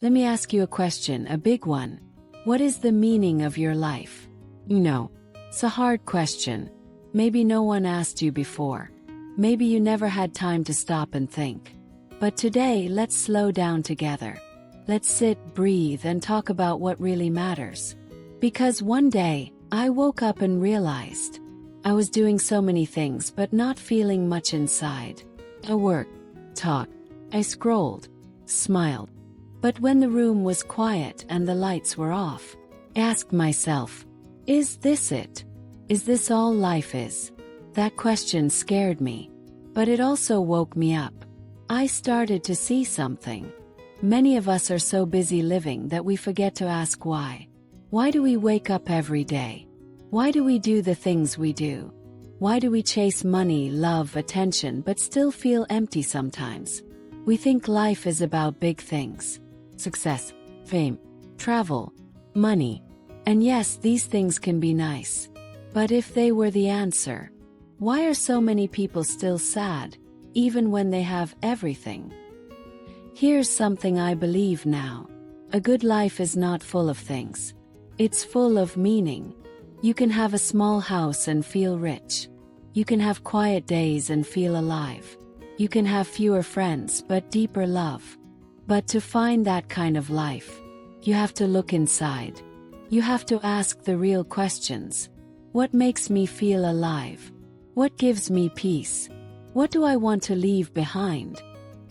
Let me ask you a question, a big one. What is the meaning of your life? It's a hard question. Maybe no one asked you before. Maybe you never had time to stop and think. But today, let's slow down together. Let's sit, breathe, and talk about what really matters. Because one day, I woke up and realized I was doing so many things but not feeling much inside. I worked, talked, I scrolled, smiled. But when the room was quiet and the lights were off, I asked myself, is this it? Is this all life is? That question scared me. But it also woke me up. I started to see something. Many of us are so busy living that we forget to ask why. Why do we wake up every day? Why do we do the things we do? Why do we chase money, love, attention, but still feel empty sometimes? We think life is about big things. Success, fame, travel, money. And yes, these things can be nice. But if they were the answer, why are so many people still sad, even when they have everything? Here's something I believe now. A good life is not full of things. It's full of meaning. You can have a small house and feel rich. You can have quiet days and feel alive. You can have fewer friends but deeper love. But to find that kind of life, you have to look inside. You have to ask the real questions. What makes me feel alive? What gives me peace? What do I want to leave behind?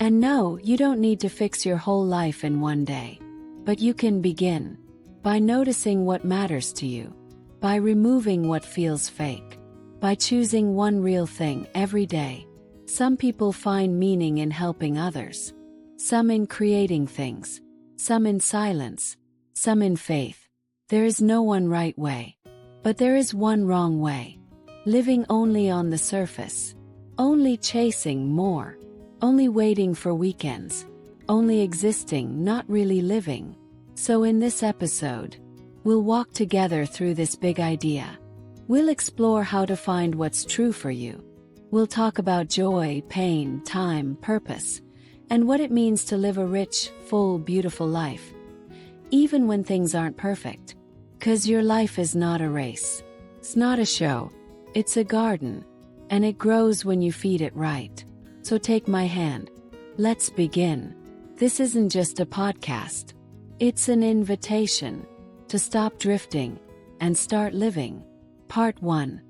And no, you don't need to fix your whole life in one day. But you can begin by noticing what matters to you, by removing what feels fake, by choosing one real thing every day. Some people find meaning in helping others. Some in creating things, some in silence, some in faith. There is no one right way, but there is one wrong way. Living only on the surface, only chasing more, only waiting for weekends, only existing, not really living. So in this episode, we'll walk together through this big idea. We'll explore how to find what's true for you. We'll talk about joy, pain, time, purpose, and what it means to live a rich, full, beautiful life, even when things aren't perfect. 'Cause your life is not a race. It's not a show. It's a garden. And it grows when you feed it right. So take my hand. Let's begin. This isn't just a podcast. It's an invitation to stop drifting and start living. Part 1.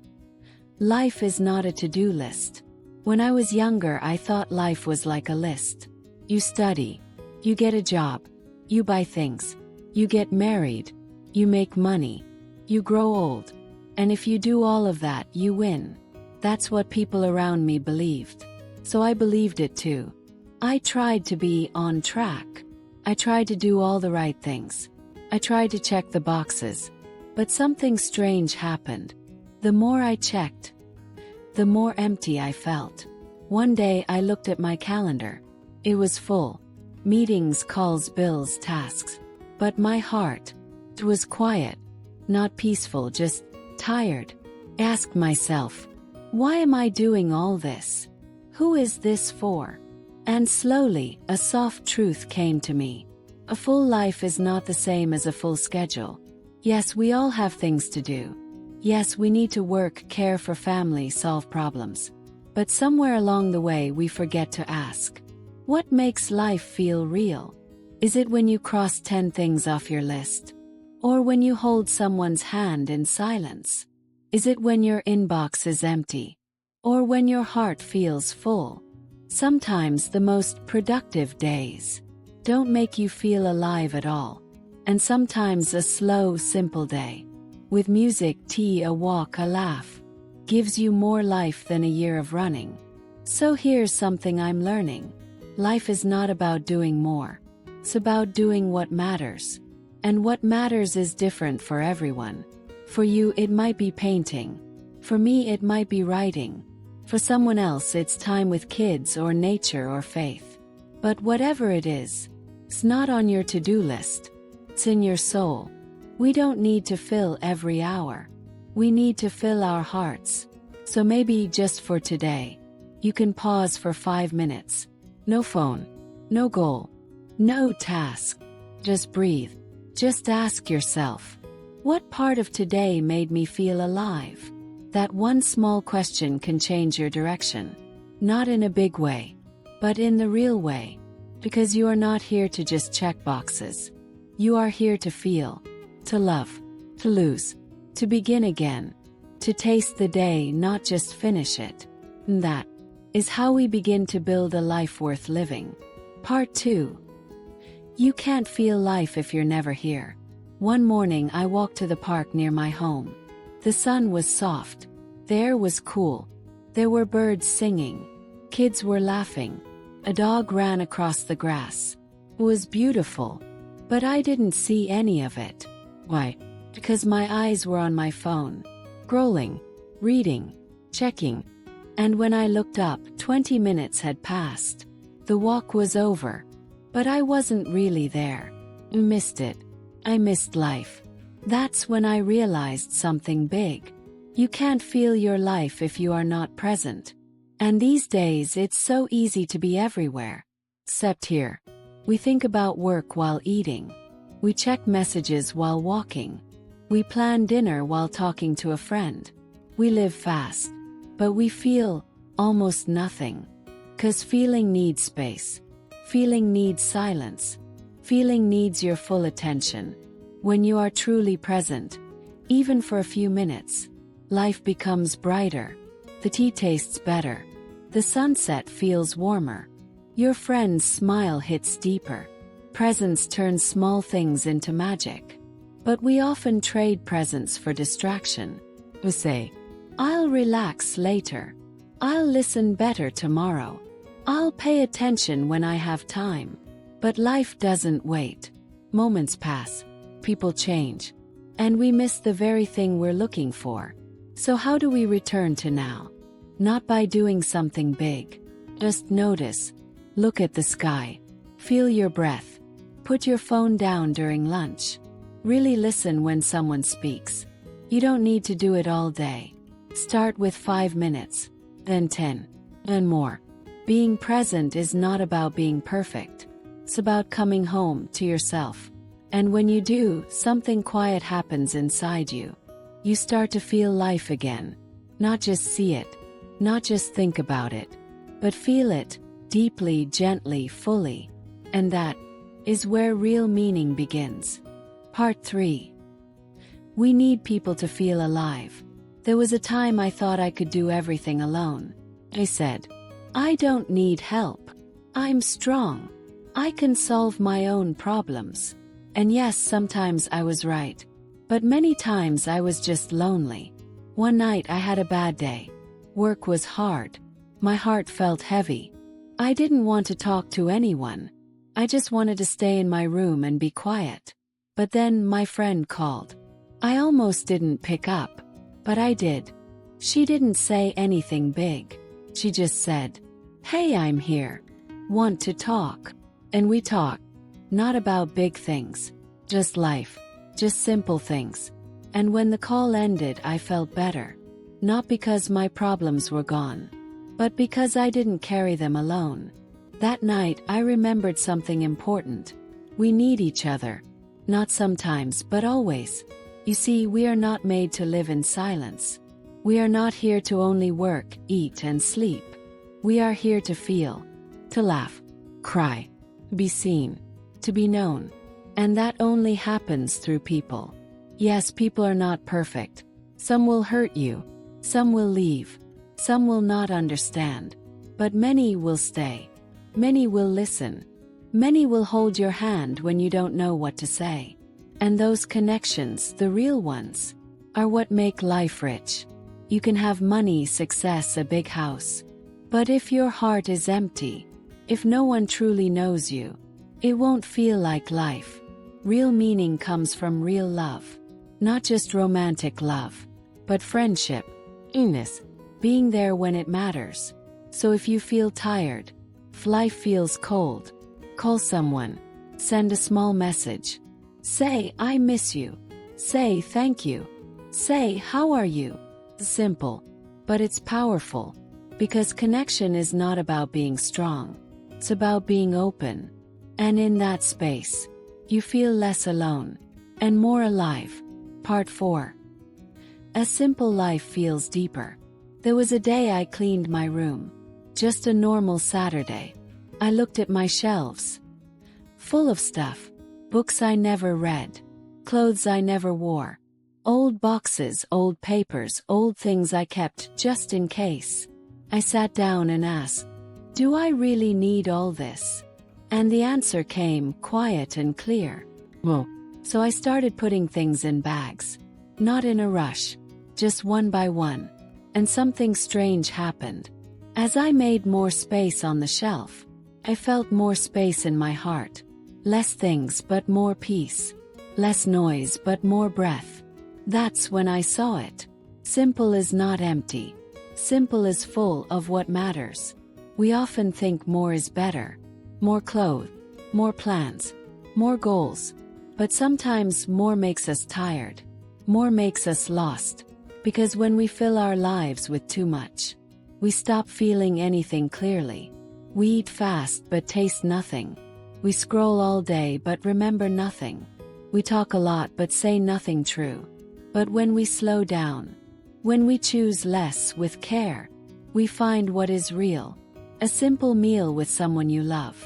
Life is not a to-do list. When I was younger, I thought life was like a list. You study, you get a job, you buy things, you get married, you make money, you grow old. And if you do all of that, you win. That's what people around me believed. So I believed it too. I tried to be on track. I tried to do all the right things. I tried to check the boxes. But something strange happened. The more I checked, the more empty I felt. One day I looked at my calendar. It was full. Meetings, calls, bills, tasks. But my heart, it was quiet. Not peaceful, just tired. I asked myself, why am I doing all this? Who is this for? And slowly, a soft truth came to me. A full life is not the same as a full schedule. Yes, we all have things to do. Yes, we need to work, care for family, solve problems. But somewhere along the way we forget to ask, what makes life feel real? Is it when you cross 10 things off your list? Or when you hold someone's hand in silence? Is it when your inbox is empty? Or when your heart feels full? Sometimes the most productive days don't make you feel alive at all. And sometimes a slow, simple day, with music, tea, a walk, a laugh, gives you more life than a year of running. So here's something I'm learning. Life is not about doing more. It's about doing what matters. And what matters is different for everyone. For you, it might be painting. For me, it might be writing. For someone else, it's time with kids or nature or faith. But whatever it is, it's not on your to-do list. It's in your soul. We don't need to fill every hour. We need to fill our hearts. So maybe just for today, you can pause for 5 minutes. No phone, no goal, no task. Just breathe. Just ask yourself, what part of today made me feel alive? That one small question can change your direction. Not in a big way, but in the real way. Because you are not here to just check boxes. You are here to feel, to love, to lose, to begin again, to taste the day, not just finish it. And that is how we begin to build a life worth living. Part 2. You can't feel life if you're never here. One morning I walked to the park near my home. The sun was soft. The air was cool. There were birds singing. Kids were laughing. A dog ran across the grass. It was beautiful. But I didn't see any of it. Why? Because my eyes were on my phone. Scrolling, reading, checking. And when I looked up, 20 minutes had passed. The walk was over. But I wasn't really there. I missed it. I missed life. That's when I realized something big. You can't feel your life if you are not present. And these days it's so easy to be everywhere. Except here. We think about work while eating. We check messages while walking. We plan dinner while talking to a friend. We live fast. But we feel almost nothing. 'Cause feeling needs space. Feeling needs silence. Feeling needs your full attention. When you are truly present, even for a few minutes, life becomes brighter. The tea tastes better. The sunset feels warmer. Your friend's smile hits deeper. Presence turns small things into magic. But we often trade presence for distraction. We say, I'll relax later. I'll listen better tomorrow. I'll pay attention when I have time. But life doesn't wait. Moments pass. People change. And we miss the very thing we're looking for. So how do we return to now? Not by doing something big. Just notice. Look at the sky. Feel your breath. Put your phone down during lunch. Really listen when someone speaks. You don't need to do it all day. Start with 5 minutes. Then 10. And more. Being present is not about being perfect. It's about coming home to yourself. And when you do, something quiet happens inside you. You start to feel life again. Not just see it. Not just think about it. But feel it, deeply, gently, fully. And that is where real meaning begins. Part 3. We need people to feel alive. There was a time I thought I could do everything alone. I said, I don't need help. I'm strong. I can solve my own problems. And yes, sometimes I was right. But many times I was just lonely. One night I had a bad day. Work was hard. My heart felt heavy. I didn't want to talk to anyone. I just wanted to stay in my room and be quiet. But then my friend called. I almost didn't pick up. But I did. She didn't say anything big. She just said, Hey, I'm here. Want to talk? And we talked. Not about big things. Just life. Just simple things. And when the call ended, I felt better. Not because my problems were gone. But because I didn't carry them alone. That night, I remembered something important. We need each other. Not sometimes, but always. You see, we are not made to live in silence. We are not here to only work, eat, and sleep. We are here to feel, to laugh, cry, be seen, to be known. And that only happens through people. Yes, people are not perfect. Some will hurt you. Some will leave. Some will not understand. But many will stay. Many will listen. Many will hold your hand when you don't know what to say. And those connections, the real ones, are what make life rich. You can have money, success, a big house. But if your heart is empty, if no one truly knows you, it won't feel like life. Real meaning comes from real love. Not just romantic love, but friendship, kindness, being there when it matters. So if you feel tired, if life feels cold, call someone, send a small message. Say, I miss you. Say, thank you. Say, how are you? Simple, but it's powerful. Because connection is not about being strong. It's about being open. And in that space, You feel less alone and more alive. Part 4. A simple life feels deeper. There was a day I cleaned my room. Just a normal Saturday. I looked at my shelves. Full of stuff. Books I never read. Clothes I never wore. Old boxes, old papers, old things I kept just in case. I sat down and asked, do I really need all this? And the answer came quiet and clear. Well, so I started putting things in bags. Not in a rush. Just one by one. And something strange happened. As I made more space on the shelf, I felt more space in my heart. Less things but more peace. Less noise but more breath. That's when I saw it. Simple is not empty. Simple is full of what matters. We often think more is better. More clothes, more plans, more goals. But sometimes more makes us tired. More makes us lost. Because when we fill our lives with too much, we stop feeling anything clearly. We eat fast but taste nothing. We scroll all day but remember nothing. We talk a lot but say nothing true. But when we slow down, when we choose less with care, we find what is real. A simple meal with someone you love.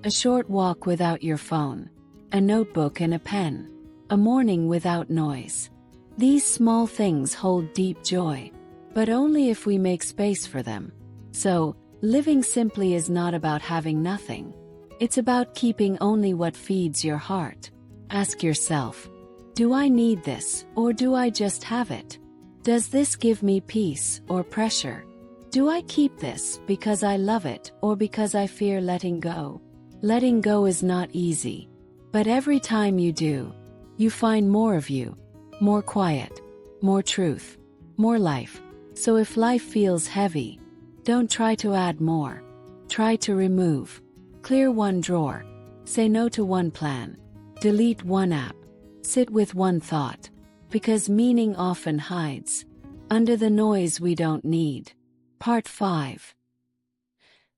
A short walk without your phone. A notebook and a pen. A morning without noise. These small things hold deep joy. But only if we make space for them. So, living simply is not about having nothing. It's about keeping only what feeds your heart. Ask yourself, do I need this, or do I just have it? Does this give me peace or pressure? Do I keep this because I love it or because I fear letting go? Letting go is not easy. But every time you do, you find more of you. More quiet. More truth. More life. So if life feels heavy, don't try to add more. Try to remove. Clear one drawer. Say no to one plan. Delete one app. Sit with one thought. Because meaning often hides under the noise we don't need. Part 5.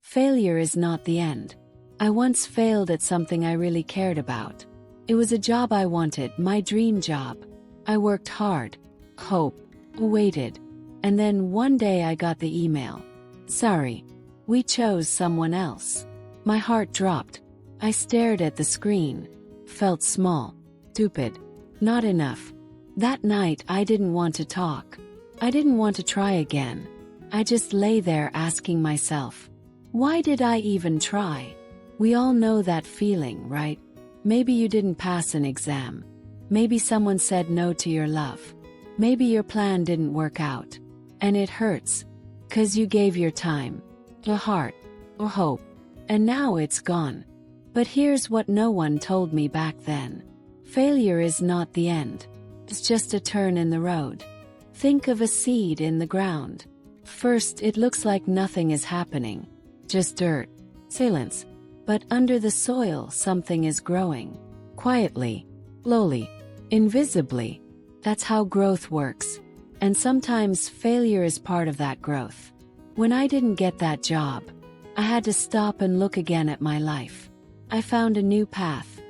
Failure is not the end. I once failed at something I really cared about. It was a job I wanted, my dream job. I worked hard, hoped, waited, and then one day I got the email. Sorry, we chose someone else. My heart dropped. I stared at the screen. Felt small, stupid, not enough. That night I didn't want to talk. I didn't want to try again. I just lay there asking myself, why did I even try? We all know that feeling, right? Maybe you didn't pass an exam. Maybe someone said no to your love. Maybe your plan didn't work out. And it hurts. 'Cause you gave your time, a heart, a hope, and now it's gone. But here's what no one told me back then. Failure is not the end. It's just a turn in the road. Think of a seed in the ground. First, it looks like nothing is happening. Just dirt, silence. But under the soil, something is growing. Quietly, slowly, invisibly. That's how growth works. And sometimes failure is part of that growth. When I didn't get that job, I had to stop and look again at my life. I found a new path,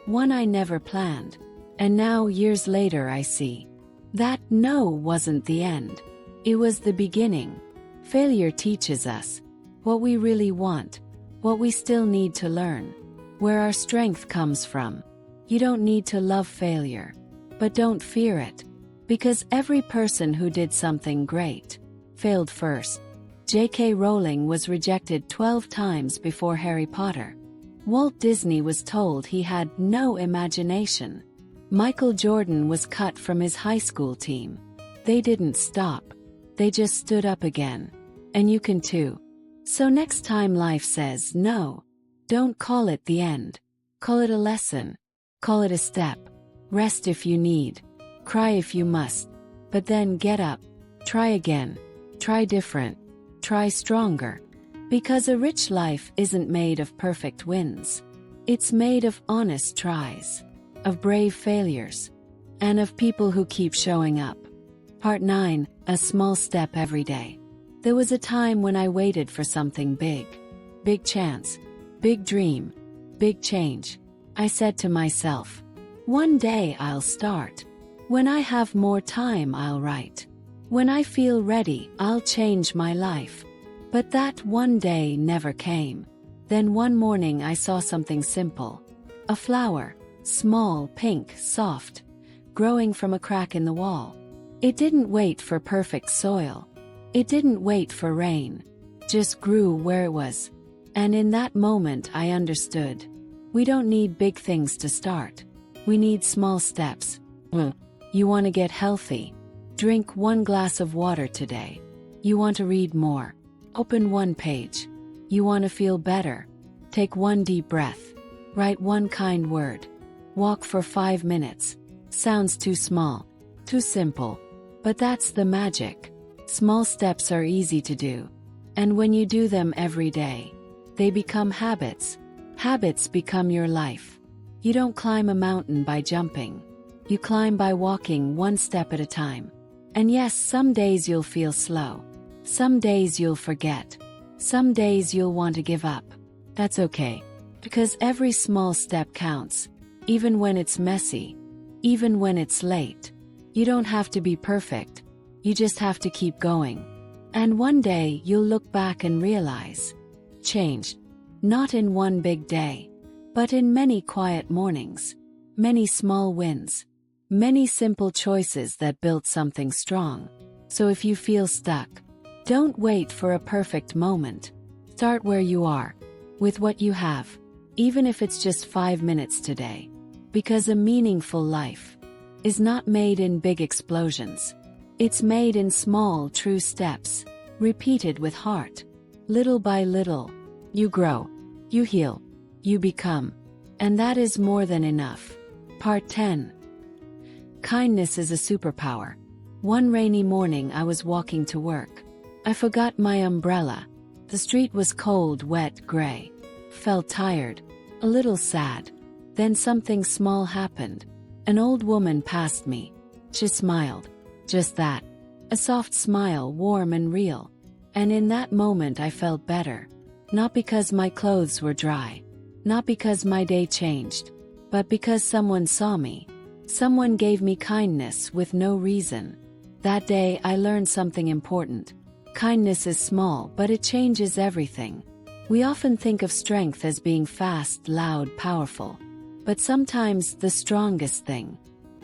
one I never planned. And now, years later, I see that no wasn't the end. It was the beginning. Failure teaches us what we really want, what we still need to learn, where our strength comes from. You don't need to love failure, but don't fear it. Because every person who did something great failed first. J.K. Rowling was rejected 12 times before Harry Potter. Walt Disney was told he had no imagination. Michael Jordan was cut from his high school team. They didn't stop. They just stood up again. And you can too. So next time life says no, don't call it the end. Call it a lesson. Call it a step. Rest if you need. Cry if you must. But then get up. Try again. Try different. Try stronger. Because a rich life isn't made of perfect wins. It's made of honest tries. Of brave failures. And of people who keep showing up. Part 9. A small step every day. There was a time when I waited for something big. Big chance. Big dream. Big change. I said to myself, one day I'll start. When I have more time, I'll write. When I feel ready, I'll change my life. But that one day never came. Then one morning I saw something simple. A flower, small, pink, soft, growing from a crack in the wall. It didn't wait for perfect soil. It didn't wait for rain. Just grew where it was. And in that moment I understood. We don't need big things to start. We need small steps. You want to get healthy? Drink 1 glass of water today. You want to read more? Open 1 page. You want to feel better? Take 1 deep breath. Write 1 kind word. Walk for 5 minutes. Sounds too small, too simple. But that's the magic. Small steps are easy to do. And when you do them every day, they become habits. Habits become your life. You don't climb a mountain by jumping. You climb by walking 1 step at a time. And yes, some days you'll feel slow. Some days you'll forget. Some days you'll want to give up. That's okay. Because every small step counts. Even when it's messy. Even when it's late. You don't have to be perfect. You just have to keep going. And one day you'll look back and realize. Changed. Not in one big day. But in many quiet mornings. Many small wins. Many simple choices that built something strong. So if you feel stuck, don't wait for a perfect moment. Start where you are, with what you have, even if it's just 5 minutes today. Because a meaningful life is not made in big explosions. It's made in small, true steps, repeated with heart. Little by little, you grow, you heal, you become. And that is more than enough. Part 10. Kindness is a superpower. One rainy morning I was walking to work. I forgot my umbrella. The street was cold, wet, gray. Felt tired, a little sad. Then something small happened. An old woman passed me. She smiled. Just that. A soft smile, warm and real. And in that moment I felt better. Not because my clothes were dry. Not because my day changed. But because someone saw me. Someone gave me kindness with no reason. That day I learned something important. Kindness is small, but it changes everything. We often think of strength as being fast, loud, powerful. But sometimes the strongest thing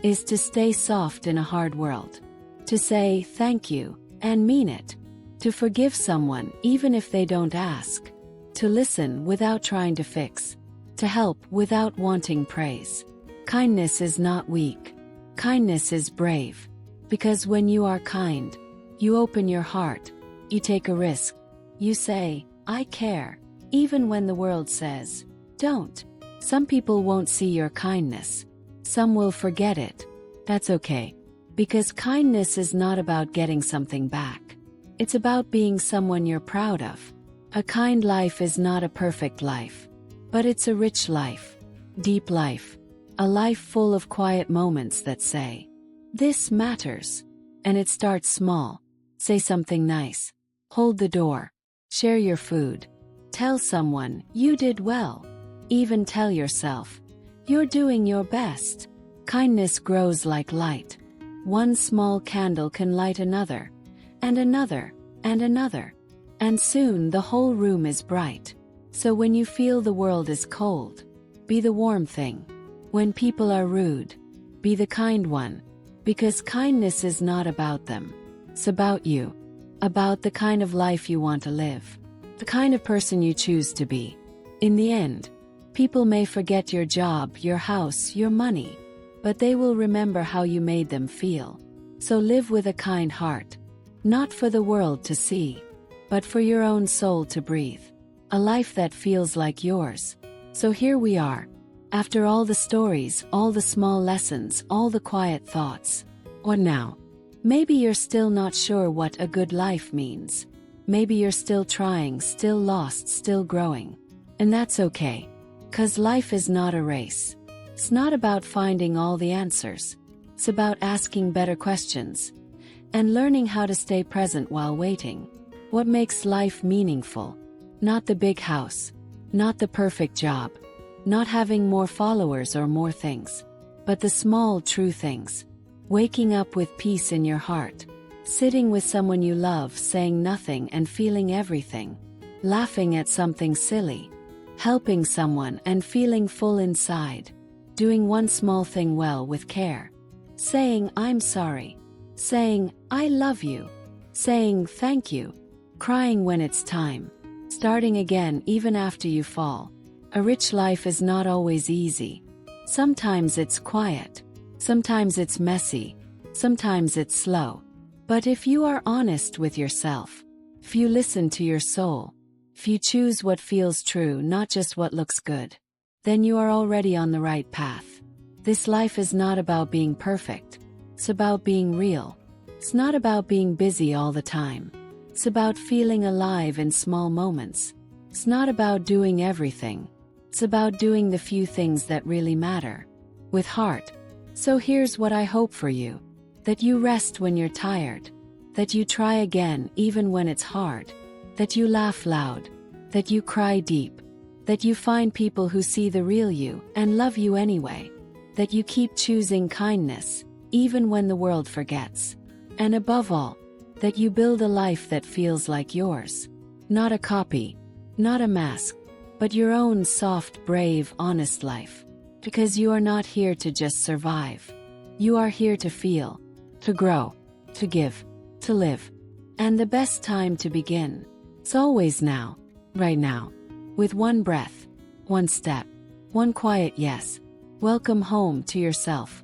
is to stay soft in a hard world. To say thank you, and mean it. To forgive someone even if they don't ask. To listen without trying to fix. To help without wanting praise. Kindness is not weak. Kindness is brave. Because when you are kind, you open your heart. You take a risk. You say, I care. Even when the world says, don't. Some people won't see your kindness. Some will forget it. That's okay. Because kindness is not about getting something back. It's about being someone you're proud of. A kind life is not a perfect life. But it's a rich life. Deep life. A life full of quiet moments that say, this matters. And it starts small. Say something nice. Hold the door. Share your food. Tell someone, you did well. Even tell yourself, you're doing your best. Kindness grows like light. One small candle can light another. And another. And another. And soon the whole room is bright. So when you feel the world is cold, be the warm thing. When people are rude, be the kind one. Because kindness is not about them. It's about you. About the kind of life you want to live. The kind of person you choose to be. In the end, people may forget your job, your house, your money. But they will remember how you made them feel. So live with a kind heart. Not for the world to see. But for your own soul to breathe. A life that feels like yours. So here we are. After all the stories, all the small lessons, all the quiet thoughts. What now? Maybe you're still not sure what a good life means. Maybe you're still trying, still lost, still growing. And that's okay. 'Cause life is not a race. It's not about finding all the answers. It's about asking better questions. And learning how to stay present while waiting. What makes life meaningful? Not the big house. Not the perfect job. Not having more followers or more things, but the small, true things. Waking up with peace in your heart. Sitting with someone you love, saying nothing and feeling everything. Laughing at something silly. Helping someone and feeling full inside. Doing one small thing well with care. Saying, I'm sorry. Saying, I love you. Saying, thank you. Crying when it's time. Starting again even after you fall. A rich life is not always easy. Sometimes it's quiet. Sometimes it's messy. Sometimes it's slow. But if you are honest with yourself, if you listen to your soul, if you choose what feels true, not just what looks good, then you are already on the right path. This life is not about being perfect. It's about being real. It's not about being busy all the time. It's about feeling alive in small moments. It's not about doing everything. It's about doing the few things that really matter. With heart. So here's what I hope for you. That you rest when you're tired. That you try again even when it's hard. That you laugh loud. That you cry deep. That you find people who see the real you and love you anyway. That you keep choosing kindness, even when the world forgets. And above all, that you build a life that feels like yours. Not a copy, not a mask, but your own soft, brave, honest life. Because you are not here to just survive. You are here to feel, to grow, to give, to live. And the best time to begin. It's always now, right now. With one breath, one step, one quiet yes. Welcome home to yourself.